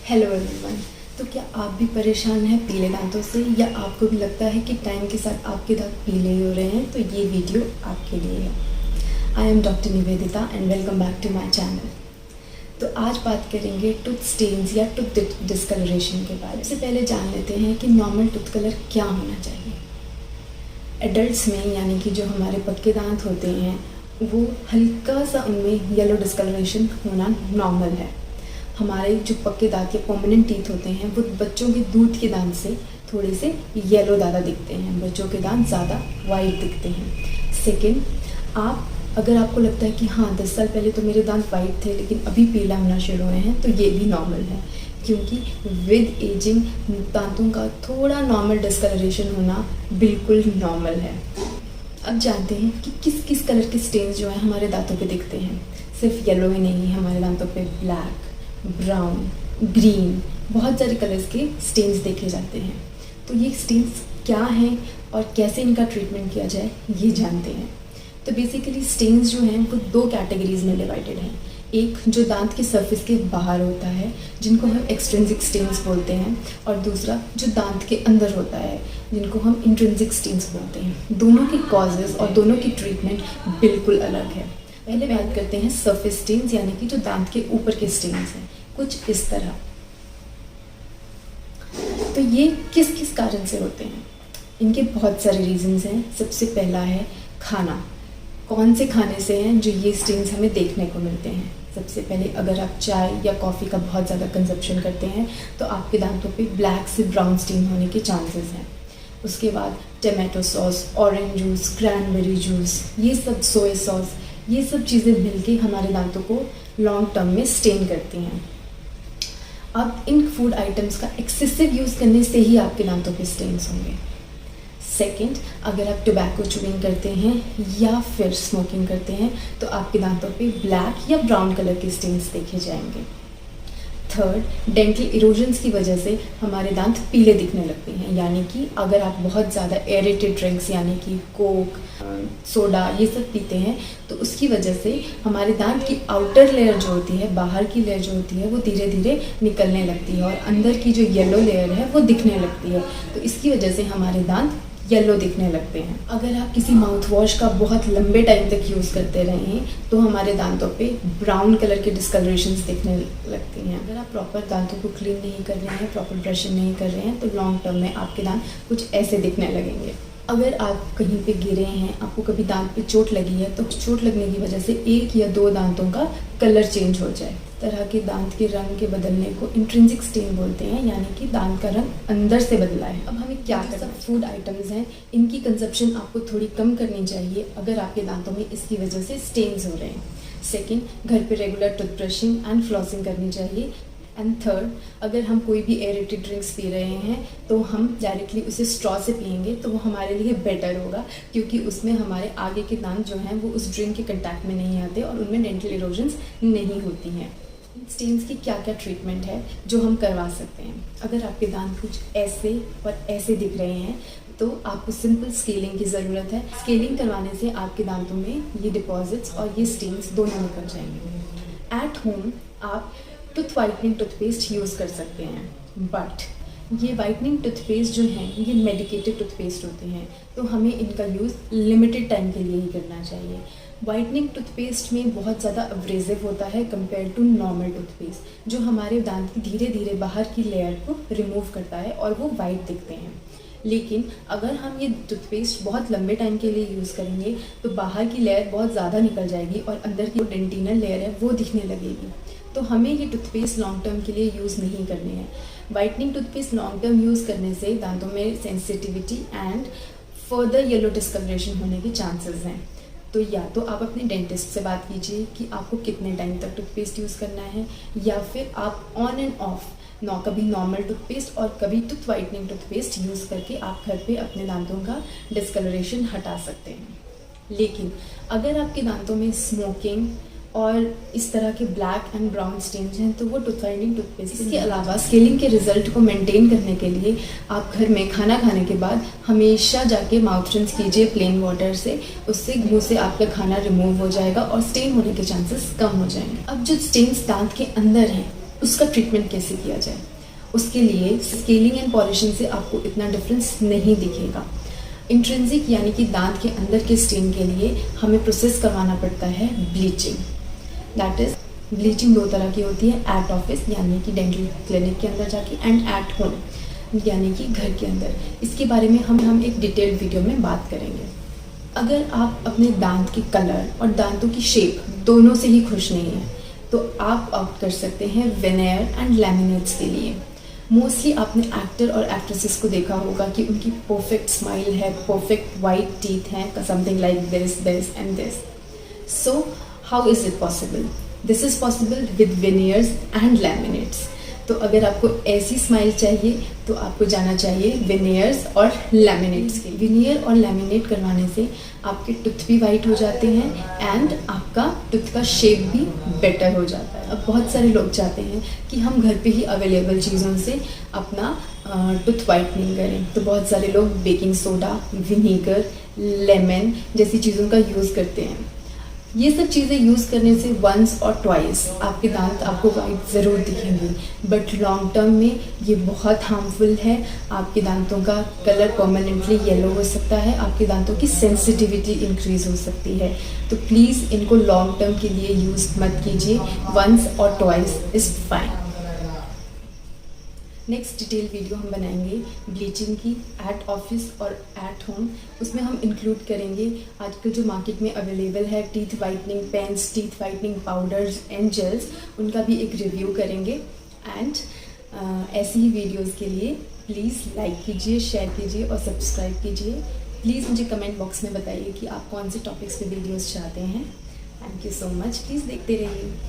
Hello everyone. तो क्या आप भी परेशान हैं पीले दांतों से, या आपको भी लगता है कि टाइम के साथ आपके दांत पीले ही हो रहे हैं? तो ये वीडियो आपके लिए है। I am doctor Nivedita and welcome back to my channel. तो आज बात करेंगे टूथ स्टेन्स या टूथ डिस्कलरेशन के बारे में। सबसे पहले जान लेते हैं कि नॉर्मल टूथ कलर क्या होना चाहिए। एडल्ट्स में यानी कि जो हमारे पक्के दांत होते हैं वो हल्का सा उनमें येलो डिस्कलरेशन होना नॉर्मल है। हमारे जो पक्के दांत या परमानेंट टीथ होते हैं वो बच्चों के दूध के दांत से थोड़े से येलो ज़्यादा दिखते हैं, बच्चों के दांत ज़्यादा वाइट दिखते हैं। सेकंड, अगर आपको लगता है कि हाँ 10 साल पहले तो मेरे दांत वाइट थे लेकिन अभी पीला होना शुरू हुए हैं, तो ये भी नॉर्मल है, क्योंकि विद एजिंग दांतों का थोड़ा नॉर्मल डिस्कलरेशन होना बिल्कुल नॉर्मल है। अब जानते हैं कि किस किस कलर के स्टेन्स जो है हमारे दांतों पे दिखते हैं। सिर्फ येलो ही नहीं, हमारे दांतों पे ब्लैक, ब्राउन, ग्रीन, बहुत सारे कलर्स के स्टेन्स देखे जाते हैं। तो ये स्टेन्स क्या हैं और कैसे इनका ट्रीटमेंट किया जाए ये जानते हैं। तो बेसिकली स्टेन्स जो हैं वो दो कैटेगरीज में डिवाइडेड हैं। एक जो दांत के सरफेस के बाहर होता है जिनको हम एक्सट्रिंसिक स्टेन्स बोलते हैं, और दूसरा जो दांत के अंदर होता है जिनको हम इंट्रिंसिक स्टेन्स बोलते हैं। दोनों के कॉजेज़ और दोनों की ट्रीटमेंट बिल्कुल अलग है। पहले बात करते हैं सरफेस स्टेन्स यानी कि जो दांत के ऊपर के स्टेन्स हैं, कुछ इस तरह। तो ये किस किस कारण से होते हैं? इनके बहुत सारे रीजंस हैं। सबसे पहला है खाना। कौन से खाने से हैं जो ये स्टेन्स हमें देखने को मिलते हैं? सबसे पहले अगर आप चाय या कॉफ़ी का बहुत ज़्यादा कंजप्शन करते हैं तो आपके दांतों पे ब्लैक से ब्राउन स्टेन होने के चांसेस हैं। उसके बाद tomato sauce, orange juice, cranberry juice, ये सब सोया सॉस, ये सब चीज़ें मिलके हमारे दांतों को लॉन्ग टर्म में स्टेन करती हैं। अब इन फूड आइटम्स का एक्सेसिव यूज़ करने से ही आपके दांतों पे स्टेन्स होंगे। सेकंड, अगर आप टोबैको च्यूइंग करते हैं या फिर स्मोकिंग करते हैं तो आपके दांतों पे ब्लैक या ब्राउन कलर के स्टेन्स देखे जाएंगे। थर्ड, डेंटल इरोजन्स की वजह से हमारे दांत पीले दिखने लगते हैं, यानी कि अगर आप बहुत ज़्यादा एरेटेड ड्रिंक्स यानी कि कोक, सोडा ये सब पीते हैं तो उसकी वजह से हमारे दांत की आउटर लेयर जो होती है, बाहर की लेयर जो होती है वो धीरे धीरे निकलने लगती है और अंदर की जो येलो लेयर है वो दिखने लगती है। तो इसकी वजह से हमारे दांत येलो दिखने लगते हैं। अगर आप किसी माउथ वॉश का बहुत लंबे टाइम तक यूज़ करते रहें तो हमारे दांतों पे ब्राउन कलर के डिस्कलरेशंस दिखने लगती हैं। अगर आप प्रॉपर दांतों को क्लीन नहीं कर रहे हैं, प्रॉपर ब्रशिंग नहीं कर रहे हैं, तो लॉन्ग टर्म में आपके दांत कुछ ऐसे दिखने लगेंगे। अगर आप कहीं पे गिरे हैं, आपको कभी दांत पे चोट लगी है, तो चोट लगने की वजह से एक या दो दांतों का कलर चेंज हो जाए, तरह के दांत के रंग के बदलने को इंट्रिंसिक स्टेन बोलते हैं, यानी कि दांत का रंग अंदर से बदला है। अब हमें क्या करना है? फूड आइटम्स हैं, इनकी कंजप्शन आपको थोड़ी कम करनी चाहिए अगर आपके दांतों में इसकी वजह से स्टेन्स हो रहे हैं। सेकेंड, घर पे रेगुलर टूथब्रशिंग एंड फ्लॉसिंग करनी चाहिए। एंड थर्ड, अगर हम कोई भी एरेटेड ड्रिंक्स पी रहे हैं तो हम डायरेक्टली उसे स्ट्रॉ से पियेंगे तो वो हमारे लिए बेटर होगा, क्योंकि उसमें हमारे आगे के दांत जो हैं वो उस ड्रिंक के कंटैक्ट में नहीं आते और उनमें डेंटल इरोजन्स नहीं होती हैं। स्टेन्स की क्या क्या ट्रीटमेंट है जो हम करवा सकते हैं? अगर आपके दांत कुछ ऐसे और ऐसे दिख रहे हैं तो आपको सिंपल स्केलिंग की ज़रूरत है। स्केलिंग करवाने से आपके दांतों में ये डिपॉजिट्स और ये स्टेन्स दोनों निकल जाएंगे। एट होम आप टूथ वाइटनिंग टूथपेस्ट यूज़ कर सकते हैं, बट ये वाइटनिंग टूथपेस्ट जो हैं ये मेडिकेटेड टूथपेस्ट होते हैं, तो हमें इनका यूज़ लिमिटेड टाइम के लिए ही करना चाहिए। वाइटनिंग टूथपेस्ट में बहुत ज़्यादा अब्रेसिव होता है कंपेयर टू नॉर्मल टूथपेस्ट, जो हमारे दांत की धीरे धीरे बाहर की लेयर को रिमूव करता है और वो वाइट दिखते हैं। लेकिन अगर हम ये टूथपेस्ट बहुत लंबे टाइम के लिए यूज़ करेंगे तो बाहर की लेयर बहुत ज़्यादा निकल जाएगी और अंदर की जो डेंटिनल लेयर है वो दिखने लगेगी। तो हमें ये टूथपेस्ट लॉन्ग टर्म के लिए यूज़ नहीं करने हैं। Whitening toothpaste long term use करने से दांतों में sensitivity and further yellow discolouration होने के चांसेस हैं। तो या तो आप अपने डेंटिस्ट से बात कीजिए कि आपको कितने टाइम तक टूथपेस्ट यूज़ करना है, या फिर आप ऑन एंड ऑफ कभी नॉर्मल टूथपेस्ट और कभी टूथ वाइटनिंग टूथपेस्ट यूज़ करके आप घर पे अपने दांतों का डिस्कलरेशन हटा सकते हैं। लेकिन अगर आपके दांतों में स्मोकिंग और इस तरह के ब्लैक एंड ब्राउन स्टेन्स हैं तो वो टूथ वाइटनिंग टूथपेस्ट। इसके अलावा स्केलिंग के रिजल्ट को मेंटेन करने के लिए आप घर में खाना खाने के बाद हमेशा जाके माउथ रिंस कीजिए प्लेन वाटर से। उससे मुंह से आपका खाना रिमूव हो जाएगा और स्टेन होने के चांसेस कम हो जाएंगे। अब जो स्टेन्स दांत के अंदर हैं उसका ट्रीटमेंट कैसे किया जाए। उसके लिए स्केलिंग एंड पॉलिशिंग से आपको इतना डिफरेंस नहीं दिखेगा। इंट्रिंसिक यानी कि दांत के अंदर के स्टेन के लिए हमें प्रोसेस करवाना पड़ता है ब्लीचिंग। दैट इज ब्लीचिंग 2 तरह की होती है, एट ऑफिस यानी कि डेंटल क्लिनिक के अंदर जाके, एंड एट होम यानी कि घर के अंदर। इसके बारे में हम एक डिटेल्ड वीडियो में बात करेंगे। अगर आप अपने दांत के कलर और दांतों की शेप दोनों से ही खुश नहीं हैं तो आप ऑप्ट कर सकते हैं वेनेयर एंड लैमिनेट्स के लिए। मोस्टली आपने एक्टर और एक्ट्रेसेस को देखा होगा कि उनकी परफेक्ट स्माइल है, परफेक्ट वाइट टीथ हैं, something like this and this. So how is it possible? This is possible with veneers and laminates. तो अगर आपको ऐसी स्माइल चाहिए तो आपको जाना चाहिए वेनियर्स और लैमिनेट्स के। वेनियर और लैमिनेट करवाने से आपके टूथ भी वाइट हो जाते हैं एंड आपका टूथ का शेप भी बेटर हो जाता है। अब बहुत सारे लोग चाहते हैं कि हम घर पे ही अवेलेबल चीज़ों से अपना टूथ वाइटनिंग करें, तो बहुत सारे लोग बेकिंग सोडा, विनीगर, लेमन जैसी चीज़ों का यूज़ करते हैं। ये सब चीज़ें यूज़ करने से वंस और ट्वाइस आपके दांत आपको वाइट ज़रूर दिखेंगे, बट लॉन्ग टर्म में ये बहुत हार्मफुल है। आपके दांतों का कलर परमानेंटली येलो हो सकता है, आपके दांतों की सेंसिटिविटी इंक्रीज हो सकती है। तो प्लीज़ इनको लॉन्ग टर्म के लिए यूज़ मत कीजिए, वंस और twice is fine. Next detail video हम बनाएंगे ब्लीचिंग की एट ऑफिस और एट होम। उसमें हम इंक्लूड करेंगे आजकल जो मार्केट में अवेलेबल है teeth whitening pens, teeth whitening powders and gels, उनका भी एक रिव्यू करेंगे। एंड ऐसी ही वीडियोस के लिए प्लीज़ लाइक कीजिए, शेयर कीजिए और सब्सक्राइब कीजिए। प्लीज़ मुझे कमेंट बॉक्स में बताइए कि आप कौन से टॉपिक्स पे वीडियोस चाहते हैं। Thank you so much. Please देखते रहिए।